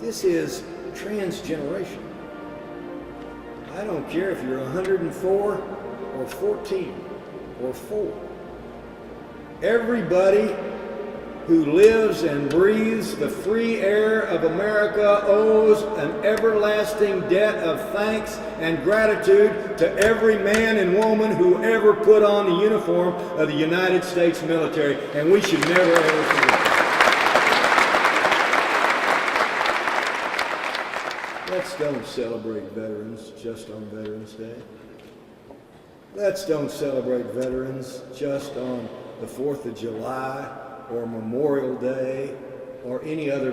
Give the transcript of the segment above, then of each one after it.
This is transgeneration. I don't care if you're 104 or 14 or 4. Everybody who lives and breathes the free air of America owes an everlasting debt of thanks and gratitude to every man and woman who ever put on the uniform of the United States military, and we should never ever forget. Let's don't celebrate veterans just on Veterans Day. Let's don't celebrate veterans just on the 4th of July or Memorial Day or any other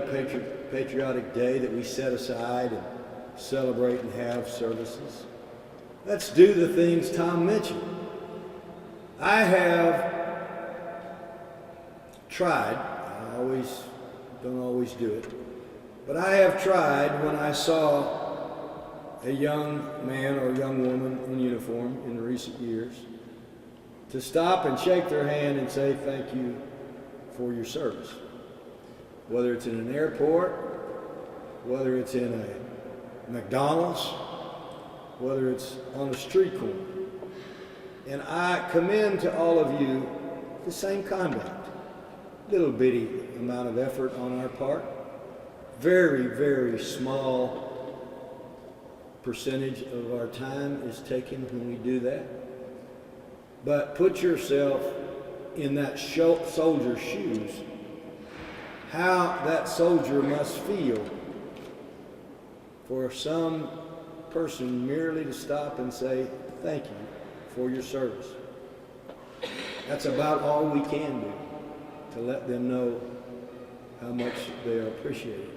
patriotic day that we set aside and celebrate and have services. Let's do the things Tom mentioned. I have tried, don't always do it, but I have tried when I saw a young man or young woman in uniform in recent years to stop and shake their hand and say thank you for your service. Whether it's in an airport, whether it's in a McDonald's, whether it's on a street corner. And I commend to all of you the same conduct. Little bitty amount of effort on our part. Very, very small percentage of our time is taken when we do that. But put yourself in that soldier's shoes, how that soldier must feel for some person merely to stop and say thank you for your service. That's about all we can do to let them know how much they are appreciated.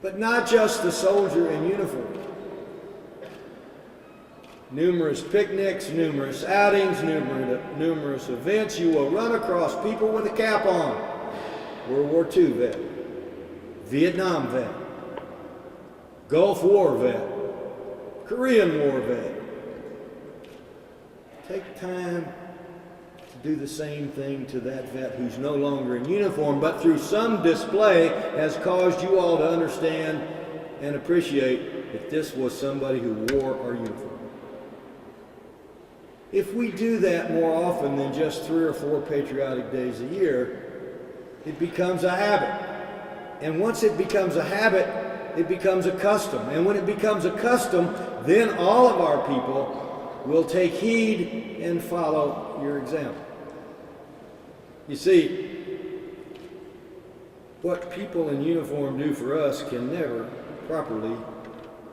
But not just the soldier in uniform. Numerous picnics, numerous outings, numerous events. You will run across people with a cap on. World War II vet, Vietnam vet, Gulf War vet, Korean War vet. Take time to do the same thing to that vet who's no longer in uniform, but through some display has caused you all to understand and appreciate that this was somebody who wore our uniform. If we do that more often than just 3 or 4 patriotic days a year, it becomes a habit. And once it becomes a habit, it becomes a custom. And when it becomes a custom, then all of our people will take heed and follow your example. You see, what people in uniform do for us can never properly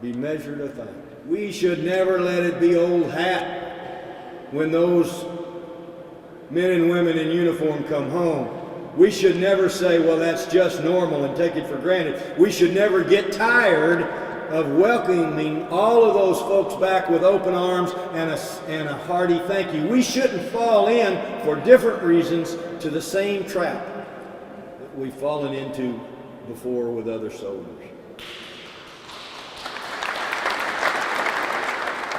be measured or thanked. We should never let it be old hat when those men and women in uniform come home. We should never say, well, that's just normal and take it for granted. We should never get tired of welcoming all of those folks back with open arms and a hearty thank you. We shouldn't fall in, for different reasons, to the same trap that we've fallen into before with other soldiers.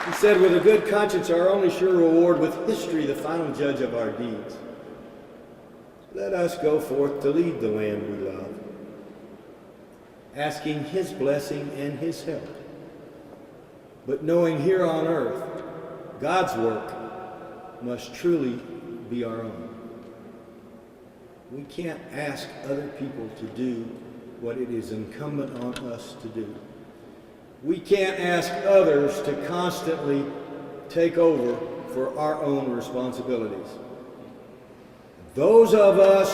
He said, with a good conscience, our only sure reward, with history the final judge of our deeds. Let us go forth to lead the land we love, asking His blessing and His help, but knowing here on earth, God's work must truly be our own. We can't ask other people to do what it is incumbent on us to do. We can't ask others to constantly take over for our own responsibilities. Those of us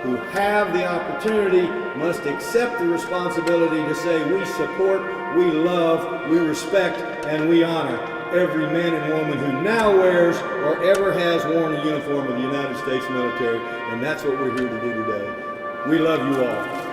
who have the opportunity must accept the responsibility to say we support, we love, we respect, and we honor every man and woman who now wears or ever has worn a uniform of the United States military, and that's what we're here to do today. We love you all.